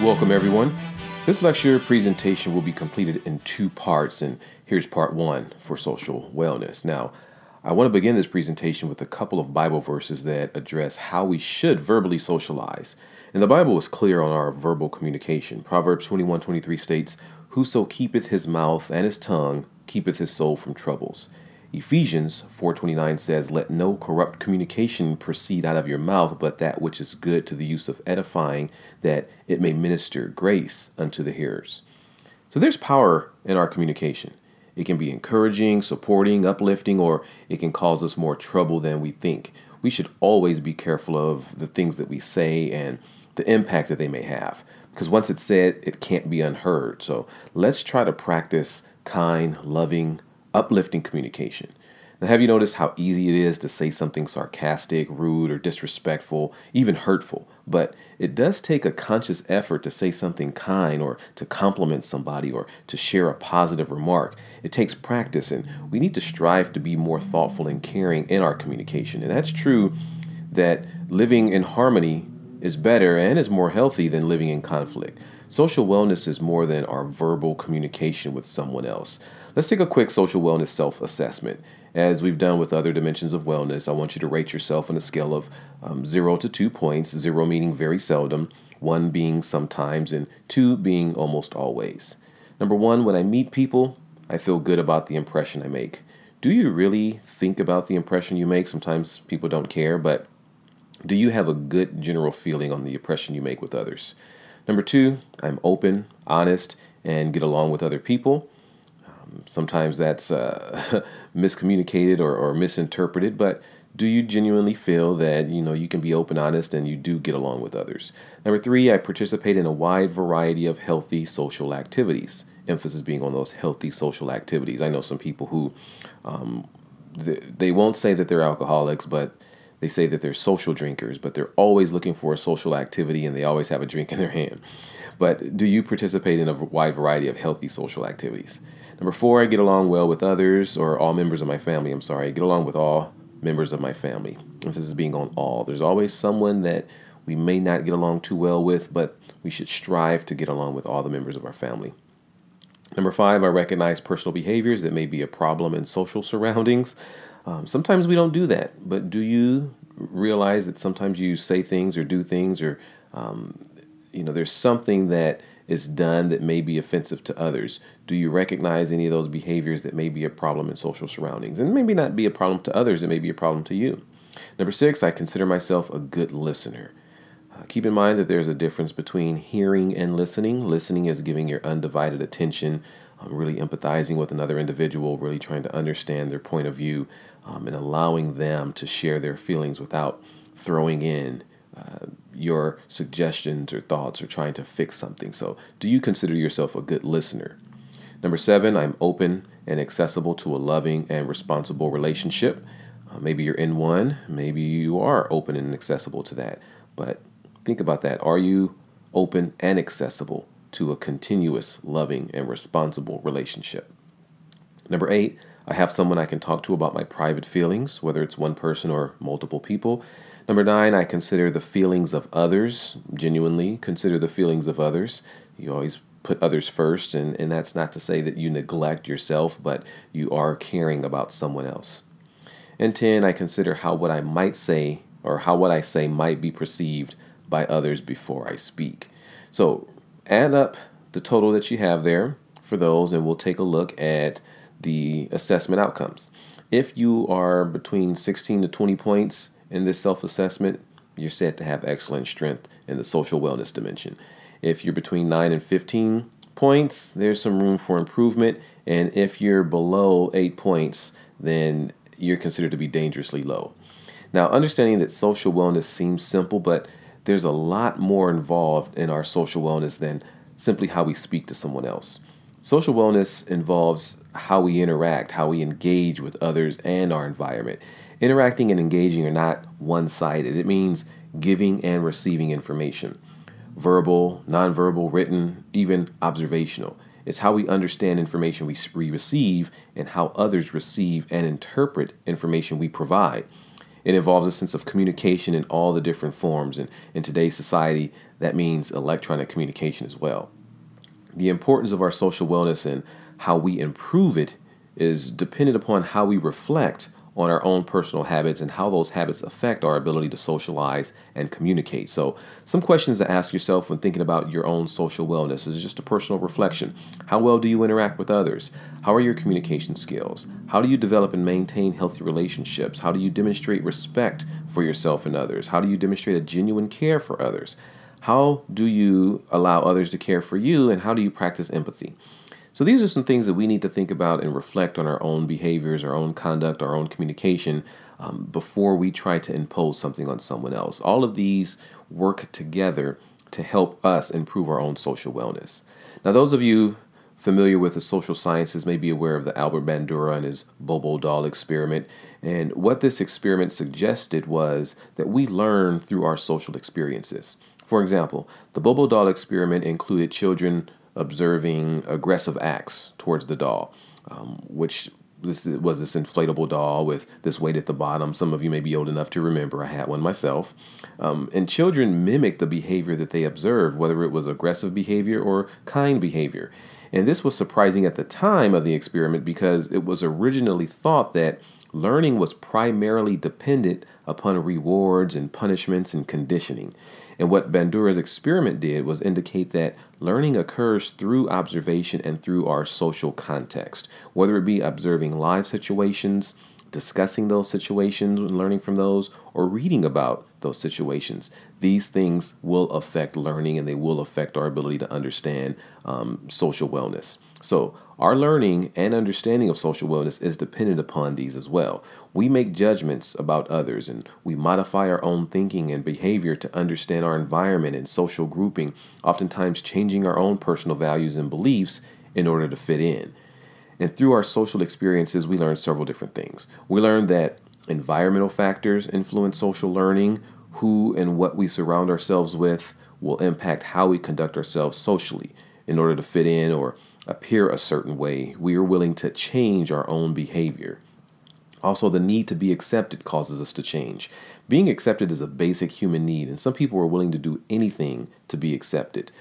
Welcome, everyone. This lecture presentation will be completed in two parts, and here's part one for social wellness. Now, I want to begin this presentation with a couple of Bible verses that address how we should verbally socialize. And the Bible is clear on our verbal communication. Proverbs 21:23 states, "Whoso keepeth his mouth and his tongue keepeth his soul from troubles." Ephesians 4:29 says, "Let no corrupt communication proceed out of your mouth, but that which is good to the use of edifying, that it may minister grace unto the hearers." So there's power in our communication. It can be encouraging, supporting, uplifting, or it can cause us more trouble than we think. We should always be careful of the things that we say and the impact that they may have, because once it's said, it can't be unheard. So let's try to practice kind, loving, uplifting communication. Now, have you noticed how easy it is to say something sarcastic, rude, or disrespectful, even hurtful? But it does take a conscious effort to say something kind, or to compliment somebody, or to share a positive remark. It takes practice, and we need to strive to be more thoughtful and caring in our communication. And that's true that living in harmony is better and is more healthy than living in conflict. Social wellness is more than our verbal communication with someone else. Let's take a quick social wellness self-assessment. As we've done with other dimensions of wellness, I want you to rate yourself on a scale of 0 to 2 points, 0 meaning very seldom, 1 being sometimes, and 2 being almost always. Number 1, when I meet people, I feel good about the impression I make. Do you really think about the impression you make? Sometimes people don't care, but do you have a good general feeling on the impression you make with others? Number 2, I'm open, honest, and get along with other people. Sometimes that's miscommunicated or misinterpreted, but do you genuinely feel that you can be open, honest, and you do get along with others? Number 3, I participate in a wide variety of healthy social activities. Emphasis being on those healthy social activities. I know some people who they won't say that they're alcoholics, but they say that they're social drinkers, but they're always looking for a social activity and they always have a drink in their hand. But do you participate in a wide variety of healthy social activities? Number 4, I get along well with others, or all members of my family. I get along with all members of my family. Emphasis being on all. There's always someone that we may not get along too well with, but we should strive to get along with all the members of our family. Number 5, I recognize personal behaviors that may be a problem in social surroundings. Sometimes we don't do that, but do you realize that sometimes you say things or do things, or there's something that is done that may be offensive to others? Do you recognize any of those behaviors that may be a problem in social surroundings? And maybe not be a problem to others, it may be a problem to you. Number 6, I consider myself a good listener. Keep in mind that there's a difference between hearing and listening. Listening is giving your undivided attention, really empathizing with another individual, really trying to understand their point of view, and allowing them to share their feelings without throwing in your suggestions or thoughts or trying to fix something. So do you consider yourself a good listener? Number 7, I'm open and accessible to a loving and responsible relationship. Maybe you're in one, maybe you are open and accessible to that. But think about that. Are you open and accessible to a continuous, loving, and responsible relationship? Number 8, I have someone I can talk to about my private feelings, whether it's one person or multiple people. Number 9, I consider the feelings of others, genuinely consider the feelings of others. You always put others first, and that's not to say that you neglect yourself, but you are caring about someone else. And 10, I consider how what I might say or how what I say might be perceived by others before I speak. So add up the total that you have there for those, and we'll take a look at the assessment outcomes. If you are between 16 to 20 points in this self-assessment, you're set to have excellent strength in the social wellness dimension. If you're between 9 and 15 points, there's some room for improvement. And if you're below 8 points, then you're considered to be dangerously low. Now, understanding that social wellness seems simple, but there's a lot more involved in our social wellness than simply how we speak to someone else. Social wellness involves how we interact, how we engage with others and our environment. Interacting and engaging are not one-sided. It means giving and receiving information. Verbal, nonverbal, written, even observational. It's how we understand information we receive and how others receive and interpret information we provide. It involves a sense of communication in all the different forms. And in today's society, that means electronic communication as well. The importance of our social wellness and how we improve it is dependent upon how we reflect on our own personal habits and how those habits affect our ability to socialize and communicate. So, some questions to ask yourself when thinking about your own social wellness. This is just a personal reflection. How well do you interact with others? How are your communication skills? How do you develop and maintain healthy relationships? How do you demonstrate respect for yourself and others? How do you demonstrate a genuine care for others? How do you allow others to care for you? And how do you practice empathy? So these are some things that we need to think about and reflect on our own behaviors, our own conduct, our own communication before we try to impose something on someone else. All of these work together to help us improve our own social wellness. Now, those of you familiar with the social sciences may be aware of the Albert Bandura and his Bobo doll experiment. And what this experiment suggested was that we learn through our social experiences. For example, the Bobo doll experiment included children observing aggressive acts towards the doll, which this was this inflatable doll with this weight at the bottom. Some of you may be old enough to remember. I had one myself. And children mimicked the behavior that they observed, whether it was aggressive behavior or kind behavior. And this was surprising at the time of the experiment because it was originally thought that learning was primarily dependent upon rewards and punishments and conditioning. And what Bandura's experiment did was indicate that learning occurs through observation and through our social context, whether it be observing live situations, discussing those situations and learning from those, or reading about those situations. These things will affect learning and they will affect our ability to understand social wellness. So our learning and understanding of social wellness is dependent upon these as well. We make judgments about others and we modify our own thinking and behavior to understand our environment and social grouping, oftentimes changing our own personal values and beliefs in order to fit in. And through our social experiences, we learn several different things. We learn that environmental factors influence social learning. Who and what we surround ourselves with will impact how we conduct ourselves socially in order to fit in or appear a certain way. We are willing to change our own behavior. Also, the need to be accepted causes us to change. Being accepted is a basic human need, and some people are willing to do anything to be accepted.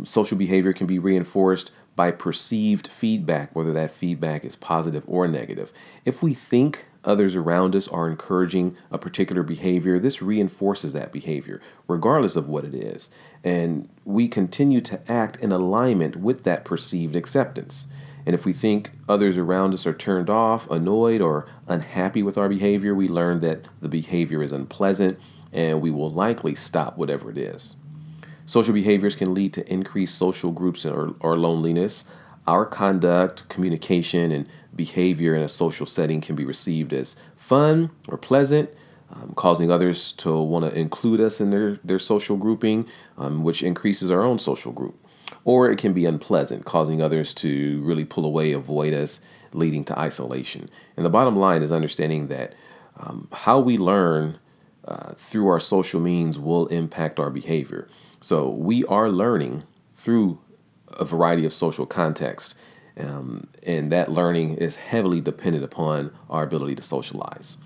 Social behavior can be reinforced by perceived feedback, whether that feedback is positive or negative. If we think others around us are encouraging a particular behavior, this reinforces that behavior, regardless of what it is. And we continue to act in alignment with that perceived acceptance. And if we think others around us are turned off, annoyed, or unhappy with our behavior, we learn that the behavior is unpleasant and we will likely stop whatever it is. Social behaviors can lead to increased social groups or loneliness. Our conduct, communication, and behavior in a social setting can be received as fun or pleasant, causing others to want to include us in their social grouping, which increases our own social group. Or it can be unpleasant, causing others to really pull away, avoid us, leading to isolation. And the bottom line is understanding that how we learn through our social means will impact our behavior. So we are learning through a variety of social contexts, and that learning is heavily dependent upon our ability to socialize.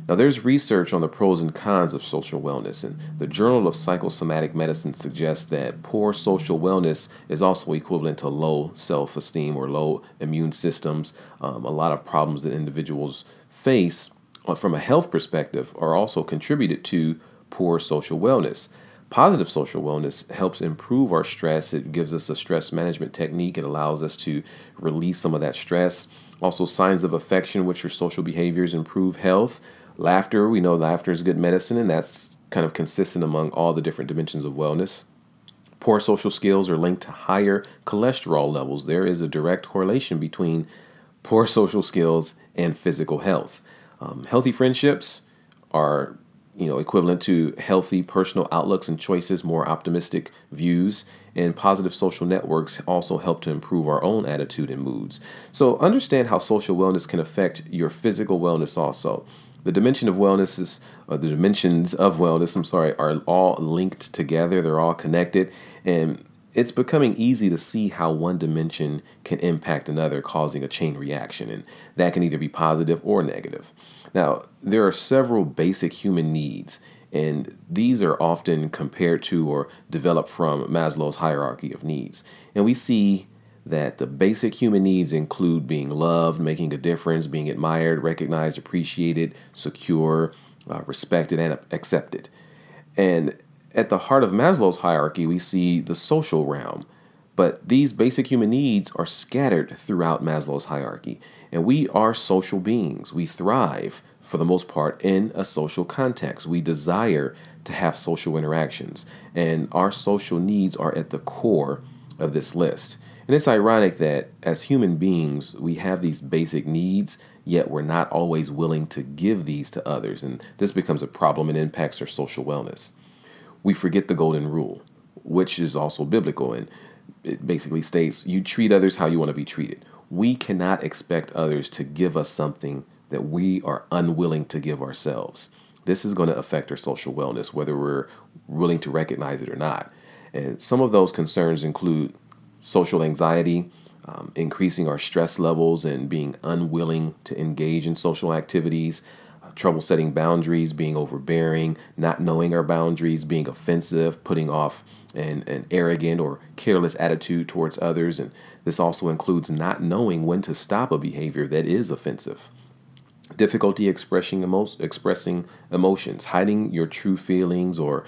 Now, there's research on the pros and cons of social wellness, and the Journal of Psychosomatic Medicine suggests that poor social wellness is also equivalent to low self-esteem or low immune systems. A lot of problems that individuals face from a health perspective are also contributed to poor social wellness. Positive social wellness helps improve our stress. It gives us a stress management technique. It allows us to release some of that stress. Also, signs of affection, which are social behaviors, improve health. Laughter, we know laughter is good medicine, and that's kind of consistent among all the different dimensions of wellness. Poor social skills are linked to higher cholesterol levels. There is a direct correlation between poor social skills and physical health. Healthy friendships are equivalent to healthy personal outlooks and choices, more optimistic views, and positive social networks also help to improve our own attitude and moods. So understand how social wellness can affect your physical wellness also. The dimensions of wellness, are all linked together. They're all connected, and it's becoming easy to see how one dimension can impact another, causing a chain reaction, and that can either be positive or negative. Now, there are several basic human needs, and these are often compared to or developed from Maslow's hierarchy of needs. And we see that the basic human needs include being loved, making a difference, being admired, recognized, appreciated, secure, respected, and accepted. And at the heart of Maslow's hierarchy, we see the social realm. But these basic human needs are scattered throughout Maslow's hierarchy. And we are social beings. We thrive, for the most part, in a social context. We desire to have social interactions. And our social needs are at the core of this list. And it's ironic that as human beings, we have these basic needs, yet we're not always willing to give these to others. And this becomes a problem and impacts our social wellness. We forget the golden rule, which is also biblical. And it basically states you treat others how you want to be treated. We cannot expect others to give us something that we are unwilling to give ourselves. This is going to affect our social wellness, whether we're willing to recognize it or not. And some of those concerns include social anxiety, increasing our stress levels and being unwilling to engage in social activities, trouble setting boundaries, being overbearing, not knowing our boundaries, being offensive, putting off an arrogant or careless attitude towards others. And this also includes not knowing when to stop a behavior that is offensive. Difficulty expressing emotions, hiding your true feelings, or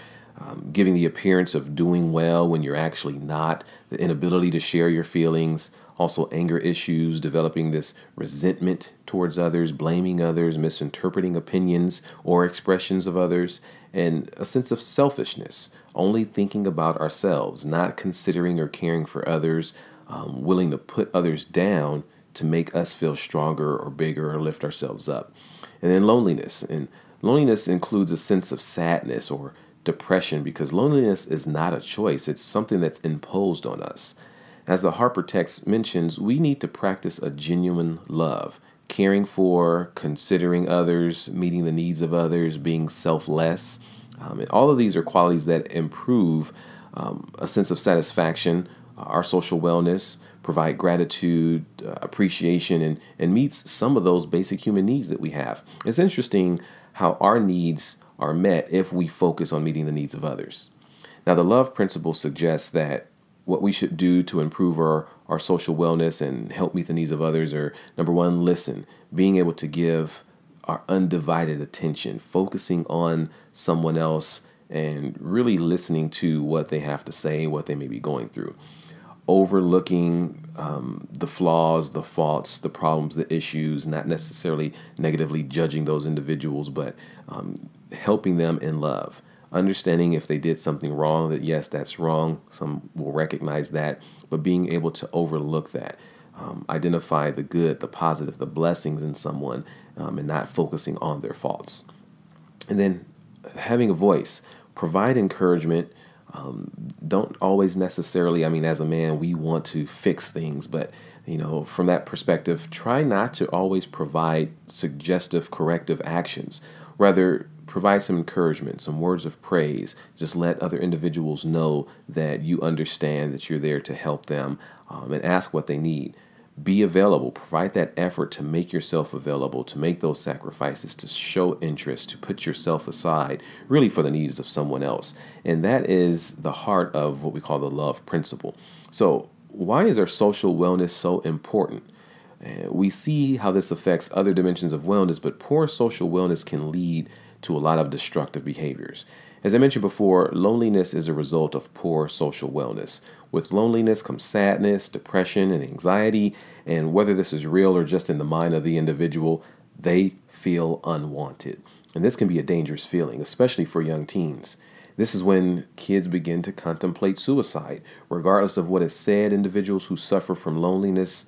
giving the appearance of doing well when you're actually not, the inability to share your feelings, also anger issues, developing this resentment towards others, blaming others, misinterpreting opinions or expressions of others, and a sense of selfishness, only thinking about ourselves, not considering or caring for others, willing to put others down to make us feel stronger or bigger or lift ourselves up. And then loneliness. And loneliness includes a sense of sadness or depression, because loneliness is not a choice. It's something that's imposed on us. As the Harper text mentions, we need to practice a genuine love, caring for, considering others, meeting the needs of others, being selfless. And all of these are qualities that improve a sense of satisfaction, our social wellness, provide gratitude, appreciation, and meets some of those basic human needs that we have. It's interesting how our needs are met if we focus on meeting the needs of others. Now, the love principle suggests that what we should do to improve our social wellness and help meet the needs of others are, number one, listen, being able to give our undivided attention, focusing on someone else and really listening to what they have to say, what they may be going through. Overlooking the flaws, the faults, the problems, the issues, not necessarily negatively judging those individuals, but helping them in love. Understanding if they did something wrong, that yes, that's wrong. Some will recognize that, but being able to overlook that. Identify the good, the positive, the blessings in someone, and not focusing on their faults. And then having a voice, provide encouragement. Don't always necessarily, as a man, we want to fix things, but from that perspective, try not to always provide suggestive, corrective actions. Rather, provide some encouragement, some words of praise. Just let other individuals know that you understand, that you're there to help them, and ask what they need. Be available. Provide that effort to make yourself available, to make those sacrifices, to show interest, to put yourself aside, really for the needs of someone else. And that is the heart of what we call the love principle. So why is our social wellness so important? We see how this affects other dimensions of wellness, but poor social wellness can lead to a lot of destructive behaviors. As I mentioned before, loneliness is a result of poor social wellness. With loneliness comes sadness, depression, and anxiety, and whether this is real or just in the mind of the individual, they feel unwanted. And this can be a dangerous feeling, especially for young teens. This is when kids begin to contemplate suicide. Regardless of what is said, individuals who suffer from loneliness,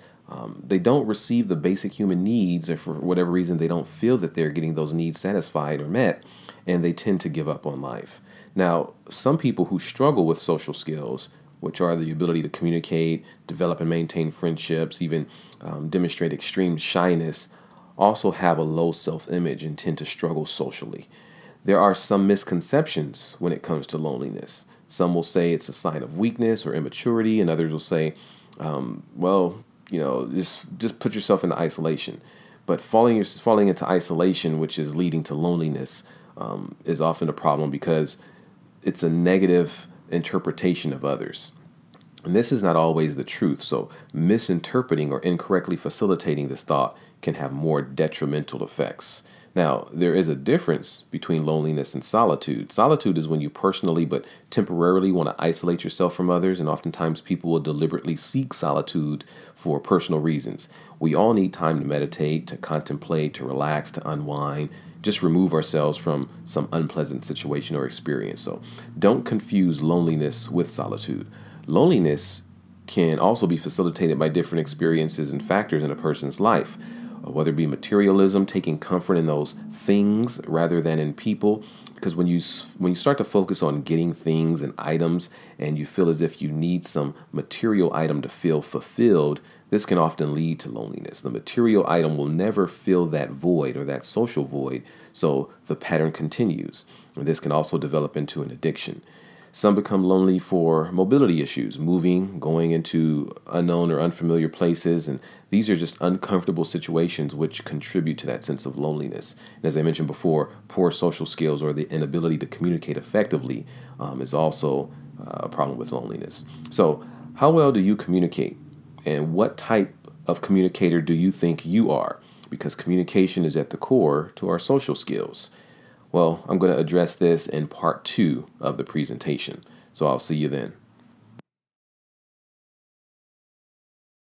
they don't receive the basic human needs, or for whatever reason, they don't feel that they're getting those needs satisfied or met, and they tend to give up on life. Now, some people who struggle with social skills, which are the ability to communicate, develop and maintain friendships, even demonstrate extreme shyness, also have a low self-image and tend to struggle socially. There are some misconceptions when it comes to loneliness. Some will say it's a sign of weakness or immaturity, and others will say, just put yourself in isolation. But falling into isolation, which is leading to loneliness, is often a problem because it's a negative interpretation of others. And this is not always the truth. So misinterpreting or incorrectly facilitating this thought can have more detrimental effects. Now, there is a difference between loneliness and solitude. Solitude is when you personally but temporarily want to isolate yourself from others, and oftentimes people will deliberately seek solitude for personal reasons. We all need time to meditate, to contemplate, to relax, to unwind, just remove ourselves from some unpleasant situation or experience. So don't confuse loneliness with solitude. Loneliness can also be facilitated by different experiences and factors in a person's life, whether it be materialism, taking comfort in those things rather than in people. Because when you start to focus on getting things and items, and you feel as if you need some material item to feel fulfilled, this can often lead to loneliness. The material item will never fill that void or that social void, so the pattern continues. And this can also develop into an addiction. Some become lonely for mobility issues, moving, going into unknown or unfamiliar places, and these are just uncomfortable situations which contribute to that sense of loneliness. And as I mentioned before, poor social skills or the inability to communicate effectively is also a problem with loneliness. So, how well do you communicate? And what type of communicator do you think you are? Because communication is at the core to our social skills. Well, I'm going to address this in part 2 of the presentation. So I'll see you then.